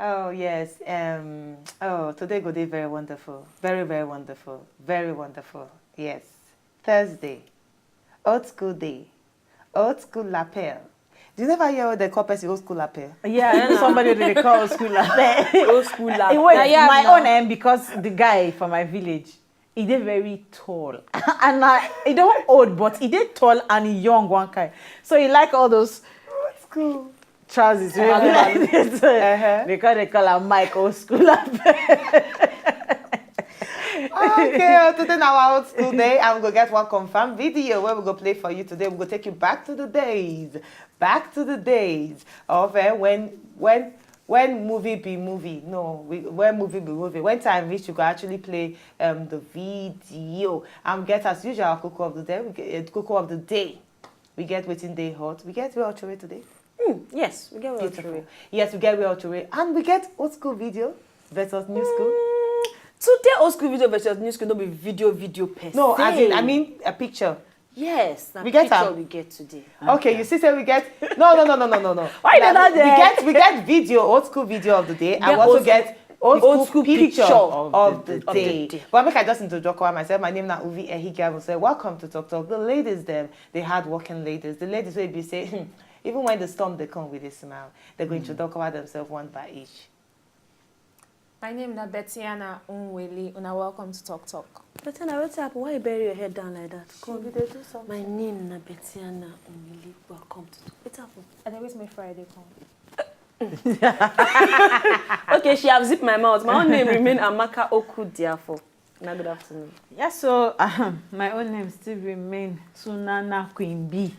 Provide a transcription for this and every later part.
Oh, yes. Oh, today go day very wonderful. Very, very wonderful. Very wonderful. Yes. Thursday. Old school day. Old school lapel. Do you never hear what they call person old school lapel? Yeah, somebody they call old school lapel. Old school lapel. Wait, my own name because the guy from my village, he did very tall. And he don't old, but he did tall and he young one kind. So he like all those Old school. trousers. Like this. Because they call him Mike old school lapel. Okay, today now our old school day. I'm going to get one confirmed video where we're going to play for you today. We're going to take you back to the days. Back to the days of when movie be movie. No, when movie be movie. When time reach, you could actually play the video. And get as usual our cocoa of the day. We get cocoa of the day. We get waiting day hot. We get real chore today. Yes, we get Beautiful. Yes, we get real chore. And we get old school video versus new school. Today old school video versus new school, don't be video per se. No, as in, I mean a picture. Yes, we get picture we get today. Okay, you see, say we get no. Why did that? We get video, old school video of the day, and we also get old school picture of the day. But make I just introduce myself. My name is Uvi Ehiga. Say welcome to Talk Talk. The ladies, them, the hard-working ladies. The ladies will be say, even when the storm they come with a smile, they're going to talk about themselves one by each. My name is Pt.1. Una welcome to Talk Talk. Betiana, what's up? Why you bury your head down like that? Come, we do something. My name is Pt.1. Welcome to Talk. What's up? And always my Friday come. Okay, she have zipped my mouth. My own name remain Amaka Oku Diafo. Now good afternoon. Yeah, so my own name still remain Sunana Queen B.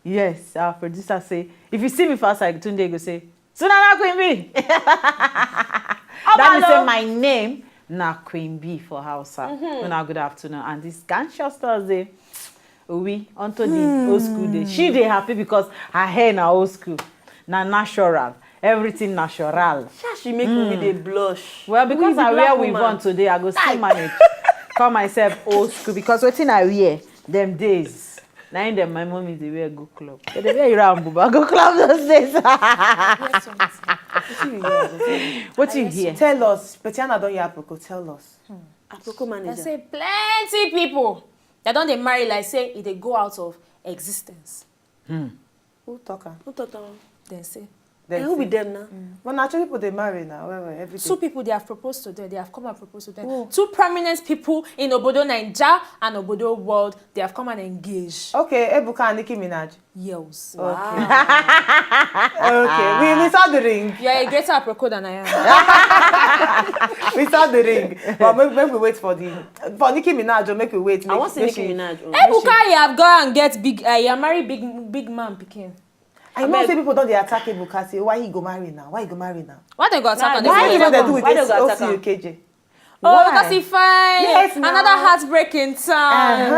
Yes, our producer say, if you see me for outside, Tunde go say, Sunana Queen B. That means say my name na Queen B for Hausa. Good afternoon. And this conscious Thursday, we onto the old school day. She dey happy because her hair na old school. Na natural. Everything natural. She make me dey blush. Well, because I wear weave on today, I go still manage. Call myself old school because wetin I wear them days. Now in them, my mom is the wear go club. They wear around buba go club those days. What you hear? Tell us. Petiana don't hear Aproko. Tell us. Aproko manager. I say plenty people that don't they marry like say if they go out of existence. Who talk? Who talk? Then say. Who be them now? Well, naturally people they marry now. Everything. Two people they have proposed to them. They have come and proposed to them. Oh. Two prominent people in Obodo Naija and Obodo world. They have come and engaged. Okay, Ebuka and Nicki Minaj. Yes. Wow. Okay, we saw the ring. You are a greater Aproko than I am. We saw the ring. But make we wait for Nicki Minaj. Make we wait. I want to see Nicki Minaj. Ebuka, you have gone and get big. You marry big man picking. I know say people don't they attack Ebuka. Say why he go marry now? Why he go marry now? Why they go attack? Why they do with this OCUKJ? Oh, because he fine. Yes, another heartbreaking time.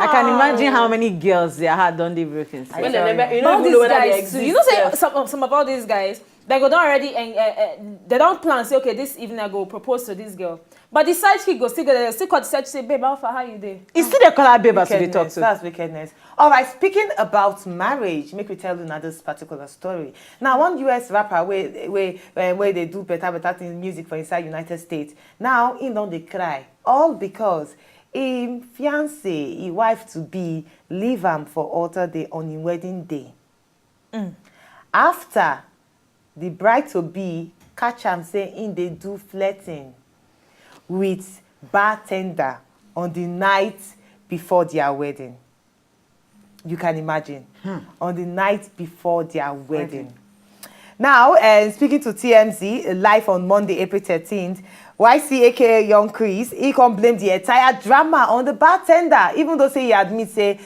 I can imagine how many girls they had done the breaking. You know, say some of all these guys, they go down already and they don't plan. Say, okay, this evening I go propose to this girl. But the side chick go still call the side say, babe, how you there? It's still they call her babe as they talk to. That's wickedness. All right, speaking about marriage, make me tell you another particular story. Now, one US rapper where they do better things music for inside United States. Now, he don't they cry all because his fiance, his wife to be, leave him for altar day on his wedding day. After the bride to be catch him saying they do flirting with bartender on the night before their wedding. You can imagine. On the night before their wedding. Now, speaking to TMZ, live on Monday, April 13th, YC aka Young Chris, he can blame the entire drama on the bartender, even though say he admits say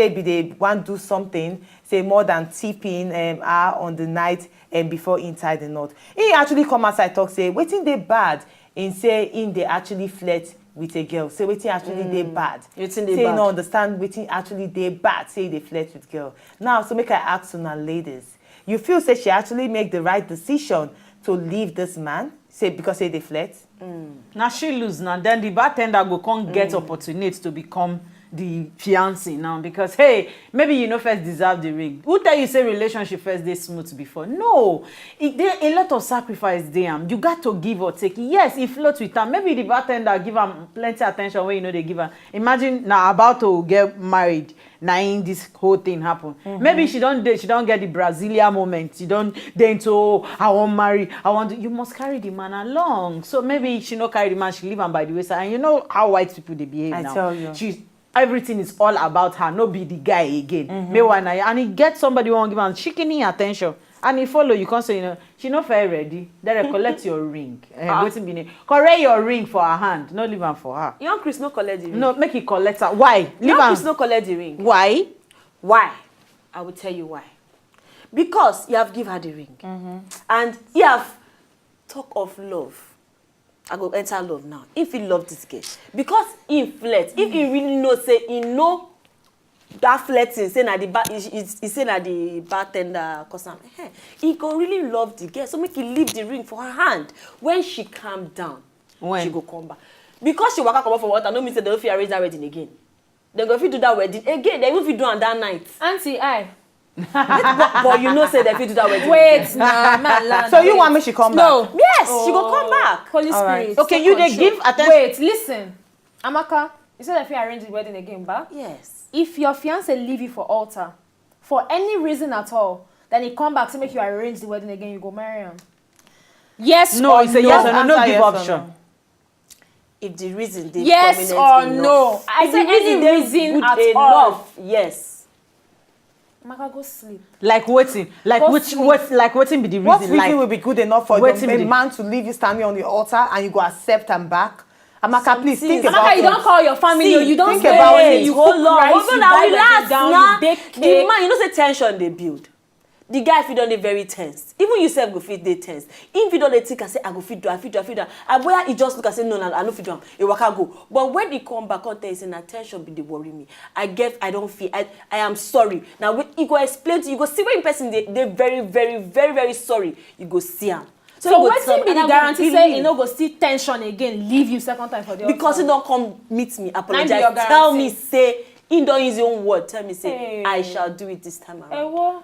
be they want to do something, say more than tipping her on the night and before inside the knot. He actually come outside talk say waiting they bad in say in they actually flirt with a girl. Say waiting actually they bad. Say no understand waiting actually they bad. Say they flirt with girl. Now so make I ask you now, ladies. You feel say she actually make the right decision to leave this man? Say because say they flirt? Now she lose now. Then the bartender go come get opportunity to become the fiancé now because hey, maybe you know first deserve the ring. Who tell you say relationship first they smooth before? No, there a lot of sacrifice there. You got to give or take. Yes, he floats with her. Maybe the bartender give him plenty attention when you know they give her. Imagine now about to get married. Now in this whole thing happen. Maybe she don't get the Brazilian moment. She don't then to I want marry. I want to, you must carry the man along. So maybe she not carry the man. She leave him by the wayside. And you know how white people they behave now. I tell you. Everything is all about her, not be the guy again. And he gets somebody who won't give him chicken attention. And he follow you, can't say, you know, she not fair ready. Then collect your ring. Correct your ring for her hand. Not leave her for her. Young Chris no collect the ring. No, make it collect her. Why? Young Chris no collect the ring. Why? Why? I will tell you why. Because you have give her the ring. And you have talk of love. I go enter love now. If he love this girl. Because he flirt. If he really know, say, he know that flirting, say na he say na the bartender cause am. He go really love the girl. So make he leave the ring for her hand. When she calm down, she go come back. Because she waka come up for water, no mean say they don't fit arrange that wedding again. They go fit do that wedding again. They even fit do on that night. Auntie, but you know say they fit do that wedding. Wait, nah, man. So you want me she come back? Yes, she go come back. Holy Spirit. Okay, you they give attention. Wait, listen. Amaka, you said if you arrange the wedding again, ba? Yes. If your fiancé leave you for altar, for any reason at all, then he come back to make you arrange the wedding again, you go marry him. Yes no, or it's a no? yes or no. No give option. If the reason they yes or no? I said any reason at all. Yes. Amaka, go sleep. Like waiting, like Go which sleep. like waiting be the reason? What reason like, will be good enough for waiting a man to leave you standing on the altar and you go accept him back? Amaka, please think about it. Amaka, you don't call your family. You don't think about it. You hold cook on. rice, Hold you on, buy relax down, now. you bake The cake. man, you know say tension they build. The guy if you don't dey very tense. Even you self go fit dey tense. If you don't dey think and say I go fit do, I fit do. And where he just look and say no, I no fit do. He waka go. But when he come back on say na tension be dey worry me. I don't feel. I am sorry. Now he go explain to you. You go see when in person they very very very very sorry. You go see him. So wetin be the guarantee say he no go see tension again, leave you second time for the because altar? he don't come meet me, apologize, your tell guarantee. me say he don't use his own word, tell me say Hey. I shall do it this time around. Hey, what?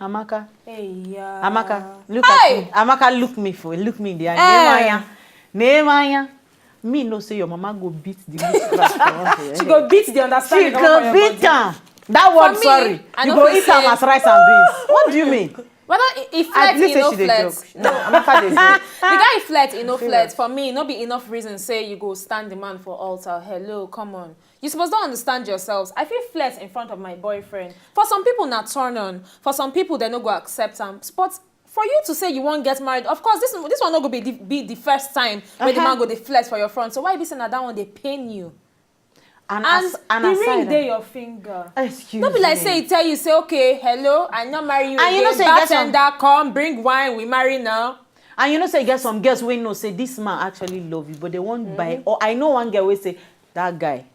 Amaka. Hey, yeah. Amaka, look at me. Amaka, look me in the eye. Nehemiah. Me no say your mama go beat the witchcraft. She go beat the understanding. She go beat them. That word, me, sorry. I You know go fi eat them say- as rice and beans. What do you mean? Whether he I flirt, believe he say no she dey flirt. joke. No, Amaka dey joke. The guy flirt, he no flirt. For me, no be enough reason say you go stand the man for altar. Hello, come on. You supposed to understand yourselves. I feel flirt in front of my boyfriend. For some people, not turn on. For some people, they no go accept him. But for you to say you won't get married, of course, this one not go be the first time when the man go the flirt for your front. So why be saying that one they pain you? And the ring dey your finger. Excuse Don't be like me. say he tell you say okay, hello, I not marry you And again. you know say you get some- Bartender, come bring wine, we marry now. And you know say you get some girls wey know say this man actually love you, but they won't buy. Or I know one girl wey say that guy,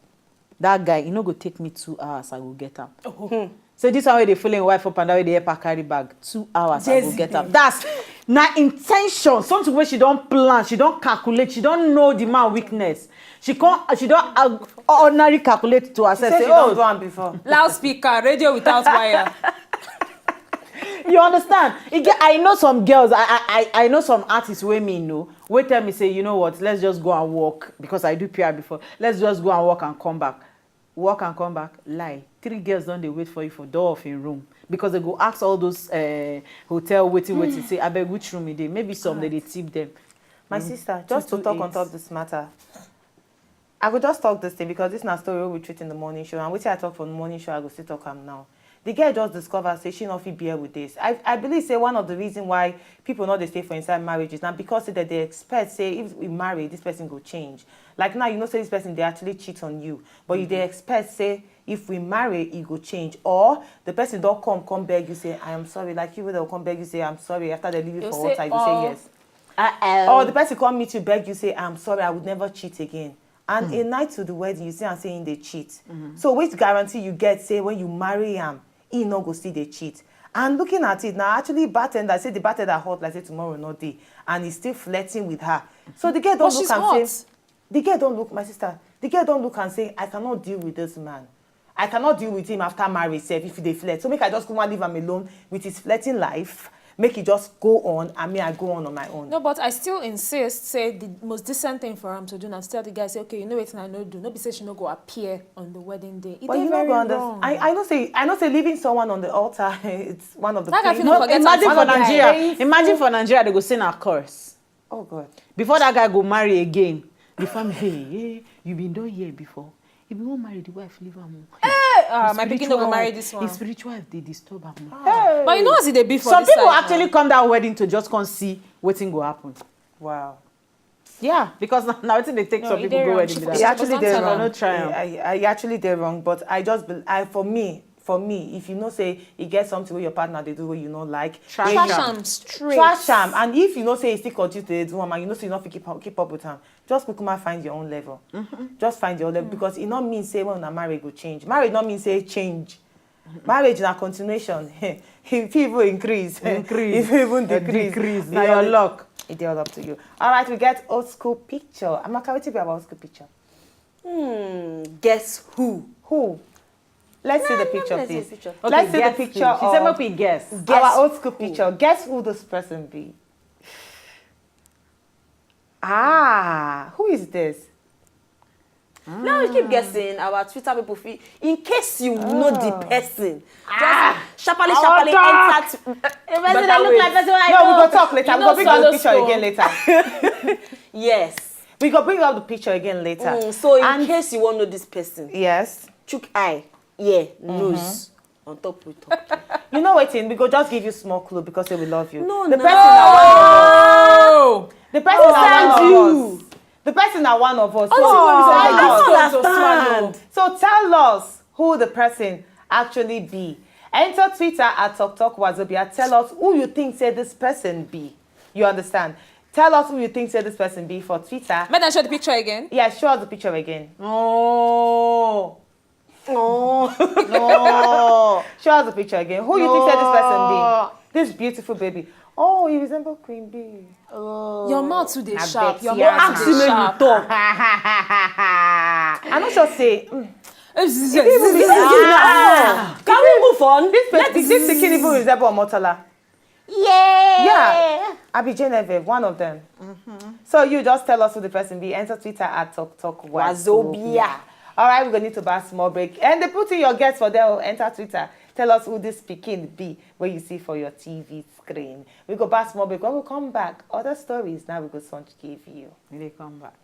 he no go take me 2 hours, I go get am. So this one wey dey follow him wife up and that way they help her carry bag. 2 hours, I go get am. That's na intention. Something wey she don't plan, she don't calculate, she don't know the man weakness. She don't ordinary calculate to herself. Say Say, she don't do oh, am before. Loudspeaker, radio without wire. you understand? I know some girls, I know some artists wey me know, wey tell me say, you know what, let's just go and walk, because I do PR before, let's just go and walk and come back. Walk and come back, lie. 3 girls don't they wait for you for door of your room, because they go ask all those hotel waiting, say, I beg which room it is. Maybe some they tip them. My sister, just to talk on top of this matter, I could just talk this thing because this is not story we treat in the morning show. And which I talk for the morning show, I go still talk am now. The girl just discovered say she not fit bear with this. I believe say one of the reasons why people not they stay for inside marriages now because say that they expect say if we marry this person go change. Like now you know say this person they actually cheat on you, but you they expect say if we marry it go change, or the person don't come beg you say I am sorry, like you will come beg you say I'm sorry after they leave you for water you say yes. Or the person come meet you beg you say I'm sorry I would never cheat again. And a night to the wedding you see am saying they cheat. So which guarantee you get say when you marry him he no go see they cheat. And looking at it now, actually bartender say the bartender hot like say tomorrow no day, and he's still flirting with her. So the girl don't look and say, the girl don't look, my sister. The girl don't look and say, I cannot deal with this man. I cannot deal with him after marriage if they flirt. So make I just come and leave him alone with his flirting life. Make it just go on, and me I go on my own. No, but I still insist. Say the most decent thing for him to do, and tell the guy say, okay, you know what I know do. No, be say she no go appear on the wedding day. But you know, I know say leaving someone on the altar. It's one of the. Imagine for Nigeria they go sing a chorus. Oh God! Before that guy go marry again, the family hey, you been done here before. If you won't marry the wife, leave her. My pikin no go marry this one. His spiritual wife they disturb her. Hey. But you know what's it be for? Some people actually come that wedding to just come see what thing go happen. Wow. Yeah, because now it's they take some people go wedding. He actually did wrong. I actually did wrong, but I just for me, if you know say you get something with your partner they do what you know like trash am straight. Trash am, and if you know say you still continue to do one, and you know say you not keep up with him, just find your own level. Just find your level because it not mean say when a marriage will change. Marriage not mean say change. Marriage is a continuation. If people increase, if even decrease. Now your luck. It's all up to you. All right, we get old school picture. I'm not about old school picture. Guess who? Who? Let's see the picture, please. Okay, let's see the picture. She said, "Make we guess." Our old school picture. Guess who this person be? Who is this? Now you keep guessing. Our Twitter people feel in case you know the person. Just sharply enter. Look like person I no, know. we go talk later. We go bring up the picture again later. Yes. We go bring up the picture again later. So in case you want to know this person. Yes. Chook eye. Yeah, nose. On top we talk. You know what, we go just give you small clue because they will love you. The person The person are one of us. The person are one of us. So tell us who the person actually be. Enter Twitter at Wazobia. Tell us who you think say this person be. You understand? Tell us who you think say this person be for Twitter. May I show the picture again? Yeah, show us the picture again. Oh. No. Show us the picture again. Who you think said this person be? This beautiful baby. Oh, you resemble Queen Bee. Oh. Your mouth too dey sharp. Your mouth mouth too dey sharp. I'm not sure say. Can we move on? This chicken even resemble Omotala. Yeah. Abi Genevieve, one of them. So you just tell us who the person be. Enter Twitter at Wazobia. All right, we're going to need to buy a small break. And they put in your guests for them. Enter Twitter. Tell us who this speaking be, where you see for your TV screen. We go back small break. When we come back, other stories now we go to give you. When they come back.